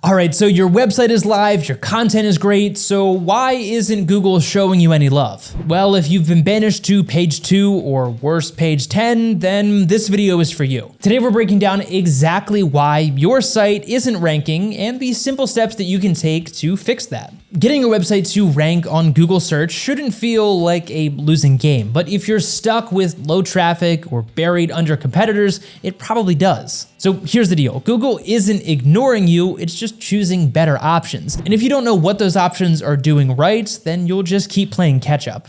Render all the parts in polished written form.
All right, so your website is live, your content is great, so why isn't Google showing you any love? Well, if you've been banished to page 2 or worse, page 10, then this video is for you. Today we're breaking down exactly why your site isn't ranking and the simple steps that you can take to fix that. Getting your website to rank on Google search shouldn't feel like a losing game, but if you're stuck with low traffic or buried under competitors, it probably does. So here's the deal. Google isn't ignoring you, it's just choosing better options. And if you don't know what those options are doing right, then you'll just keep playing catch up.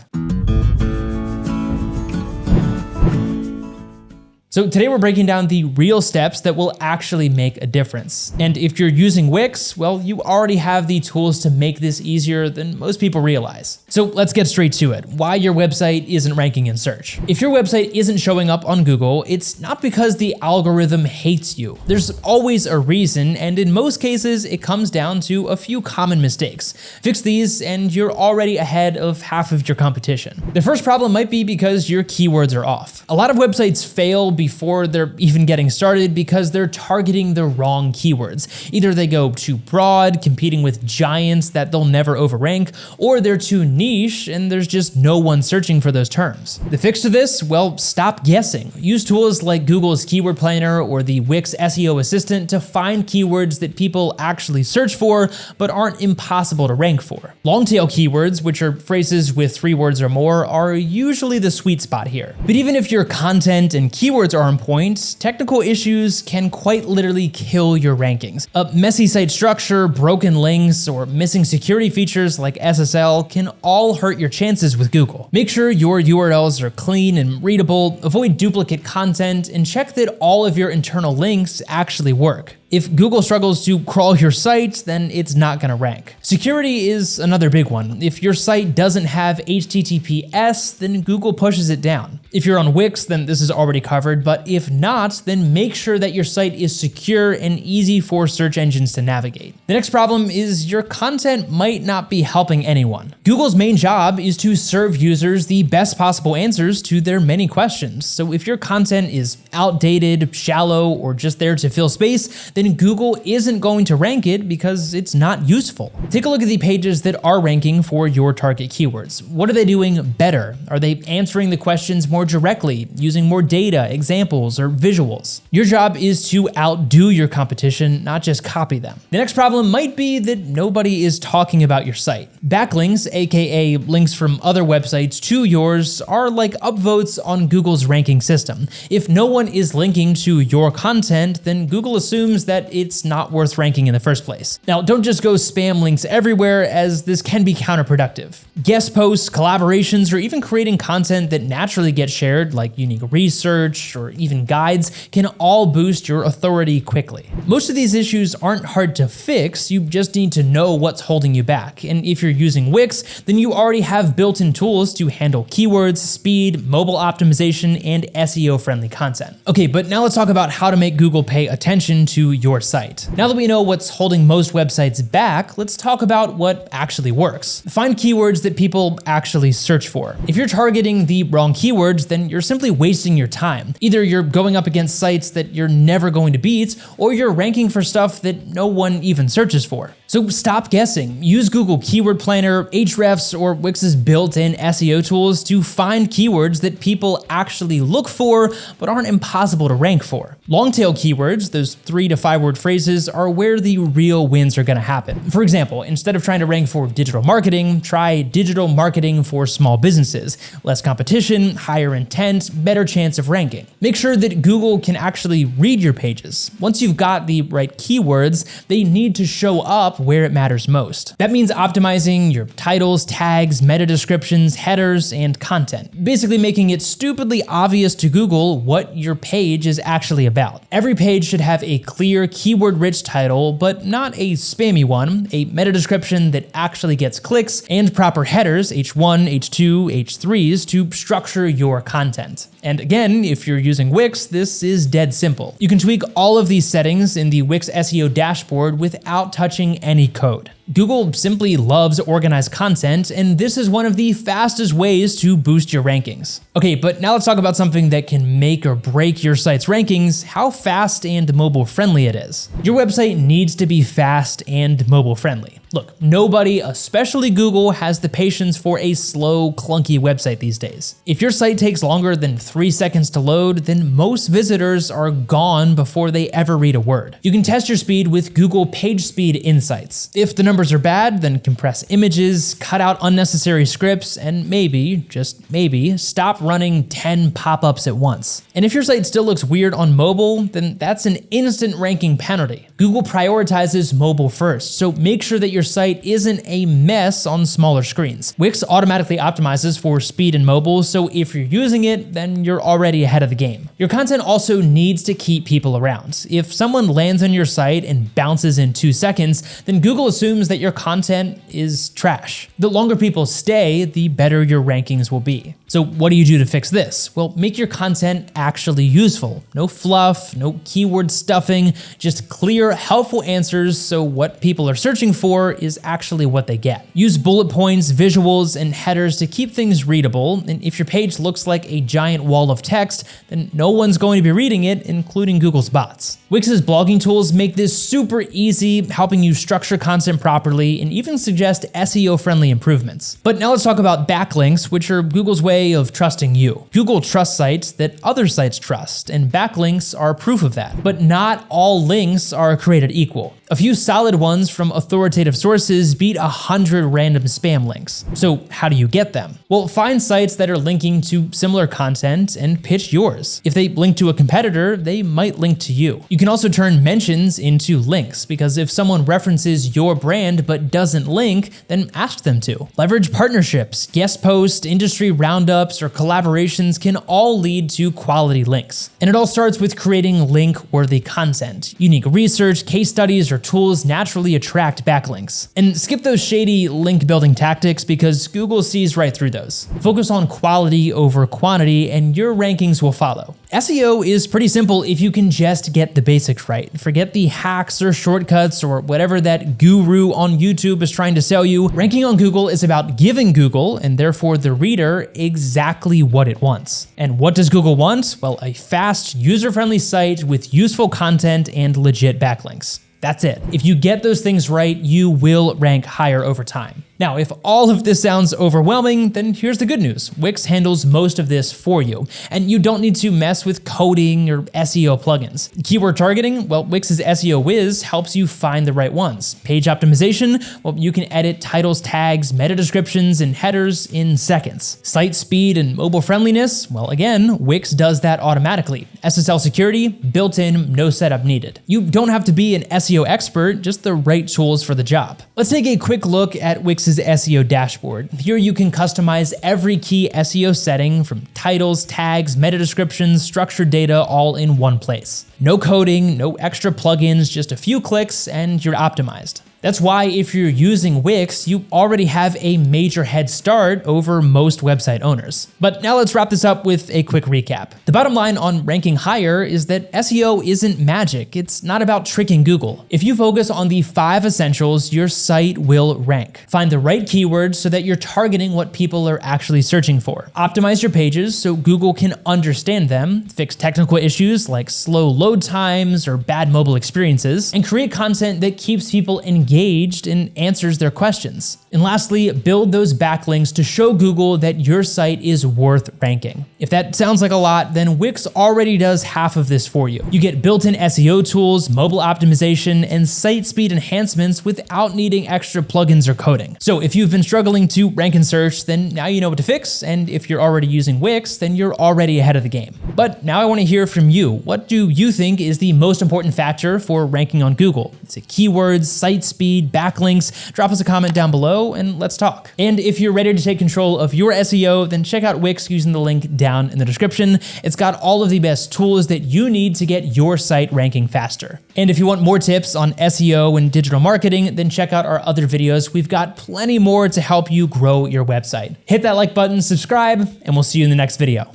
So today we're breaking down the real steps that will actually make a difference. And if you're using Wix, well, you already have the tools to make this easier than most people realize. So let's get straight to it. Why your website isn't ranking in search. If your website isn't showing up on Google, it's not because the algorithm hates you. There's always a reason, and in most cases, it comes down to a few common mistakes. Fix these and you're already ahead of half of your competition. The first problem might be because your keywords are off. A lot of websites fail before they're even getting started because they're targeting the wrong keywords. Either they go too broad, competing with giants that they'll never overrank, or they're too niche and there's just no one searching for those terms. The fix to this? Well, stop guessing. Use tools like Google's Keyword Planner or the Wix SEO Assistant to find keywords that people actually search for but aren't impossible to rank for. Long tail keywords, which are phrases with 3 words or more, are usually the sweet spot here. But even if your content and keywords are on point, technical issues can quite literally kill your rankings. A messy site structure, broken links, or missing security features like SSL can all hurt your chances with Google. Make sure your URLs are clean and readable, avoid duplicate content, and check that all of your internal links actually work. If Google struggles to crawl your site, then it's not gonna rank. Security is another big one. If your site doesn't have HTTPS, then Google pushes it down. If you're on Wix, then this is already covered, but if not, then make sure that your site is secure and easy for search engines to navigate. The next problem is your content might not be helping anyone. Google's main job is to serve users the best possible answers to their many questions. So if your content is outdated, shallow, or just there to fill space, then Google isn't going to rank it because it's not useful. Take a look at the pages that are ranking for your target keywords. What are they doing better? Are they answering the questions more directly, using more data, examples, or visuals? Your job is to outdo your competition, not just copy them. The next problem might be that nobody is talking about your site. Backlinks, aka links from other websites to yours, are like upvotes on Google's ranking system. If no one is linking to your content, then Google assumes that it's not worth ranking in the first place. Now, don't just go spam links everywhere, as this can be counterproductive. Guest posts, collaborations, or even creating content that naturally gets shared, like unique research or even guides, can all boost your authority quickly. Most of these issues aren't hard to fix, you just need to know what's holding you back. And if you're using Wix, then you already have built-in tools to handle keywords, speed, mobile optimization, and SEO-friendly content. Okay, but now let's talk about how to make Google pay attention to your site. Now that we know what's holding most websites back, let's talk about what actually works. Find keywords that people actually search for. If you're targeting the wrong keywords, then you're simply wasting your time. Either you're going up against sites that you're never going to beat, or you're ranking for stuff that no one even searches for. So stop guessing. Use Google Keyword Planner, Ahrefs, or Wix's built-in SEO tools to find keywords that people actually look for but aren't impossible to rank for. Long-tail keywords, those 3 to 5 word phrases, are where the real wins are gonna happen. For example, instead of trying to rank for digital marketing, try digital marketing for small businesses. Less competition, higher intent, better chance of ranking. Make sure that Google can actually read your pages. Once you've got the right keywords, they need to show up where it matters most. That means optimizing your titles, tags, meta descriptions, headers, and content. Basically making it stupidly obvious to Google what your page is actually about. Every page should have a clear, keyword-rich title, but not a spammy one, a meta description that actually gets clicks, and proper headers, H1, H2, H3s, to structure your content. And again, if you're using Wix, this is dead simple. You can tweak all of these settings in the Wix SEO dashboard without touching any code. Google simply loves organized content, and this is one of the fastest ways to boost your rankings. Okay, but now let's talk about something that can make or break your site's rankings: how fast and mobile friendly it is. Your website needs to be fast and mobile friendly. Look, nobody, especially Google, has the patience for a slow, clunky website these days. If your site takes longer than 3 seconds to load, then most visitors are gone before they ever read a word. You can test your speed with Google PageSpeed Insights. If the numbers are bad, then compress images, cut out unnecessary scripts, and maybe, just maybe, stop running 10 pop-ups at once. And if your site still looks weird on mobile, then that's an instant ranking penalty. Google prioritizes mobile first, so make sure that your site isn't a mess on smaller screens. Wix automatically optimizes for speed and mobile, so if you're using it, then you're already ahead of the game. Your content also needs to keep people around. If someone lands on your site and bounces in 2 seconds, then Google assumes that your content is trash. The longer people stay, the better your rankings will be. So what do you do to fix this? Well, make your content actually useful. No fluff, no keyword stuffing, just clear, helpful answers so what people are searching for is actually what they get. Use bullet points, visuals, and headers to keep things readable, and if your page looks like a giant wall of text, then no one's going to be reading it, including Google's bots. Wix's blogging tools make this super easy, helping you structure content properly and even suggest SEO-friendly improvements. But now let's talk about backlinks, which are Google's way of trusting you. Google trusts sites that other sites trust, and backlinks are proof of that. But not all links are created equal. A few solid ones from authoritative sources beat 100 random spam links. So how do you get them? Well, find sites that are linking to similar content and pitch yours. If they link to a competitor, they might link to you. You can also turn mentions into links, because if someone references your brand but doesn't link, then ask them to. Leverage partnerships, guest posts, industry roundups, or collaborations can all lead to quality links. And it all starts with creating link-worthy content. Unique research, case studies, or tools naturally attract backlinks. And skip those shady link building tactics, because Google sees right through those. Focus on quality over quantity and your rankings will follow. SEO is pretty simple if you can just get the basics right. Forget the hacks or shortcuts or whatever that guru on YouTube is trying to sell you. Ranking on Google is about giving Google, and therefore the reader, exactly what it wants. And what does Google want? Well, a fast, user-friendly site with useful content and legit backlinks. That's it. If you get those things right, you will rank higher over time. Now, if all of this sounds overwhelming, then here's the good news. Wix handles most of this for you, and you don't need to mess with coding or SEO plugins. Keyword targeting, well, Wix's SEO Whiz helps you find the right ones. Page optimization, well, you can edit titles, tags, meta descriptions, and headers in seconds. Site speed and mobile friendliness, well, again, Wix does that automatically. SSL security, built in, no setup needed. You don't have to be an SEO expert, just the right tools for the job. Let's take a quick look at Wix's SEO dashboard. Here you can customize every key SEO setting, from titles, tags, meta descriptions, structured data, all in one place. No coding, no extra plugins, just a few clicks and you're optimized. That's why if you're using Wix, you already have a major head start over most website owners. But now let's wrap this up with a quick recap. The bottom line on ranking higher is that SEO isn't magic. It's not about tricking Google. If you focus on the 5 essentials, your site will rank. Find the right keywords so that you're targeting what people are actually searching for. Optimize your pages so Google can understand them. Fix technical issues like slow load times or bad mobile experiences, and create content that keeps people engaged and answers their questions. And lastly, build those backlinks to show Google that your site is worth ranking. If that sounds like a lot, then Wix already does half of this for you. You get built-in SEO tools, mobile optimization, and site speed enhancements without needing extra plugins or coding. So if you've been struggling to rank in search, then now you know what to fix, and if you're already using Wix, then you're already ahead of the game. But now I want to hear from you. What do you think is the most important factor for ranking on Google? Is it keywords, site speed, backlinks? Drop us a comment down below and let's talk. And if you're ready to take control of your SEO, then check out Wix using the link down in the description. It's got all of the best tools that you need to get your site ranking faster. And if you want more tips on SEO and digital marketing, then check out our other videos. We've got plenty more to help you grow your website. Hit that like button, subscribe, and we'll see you in the next video.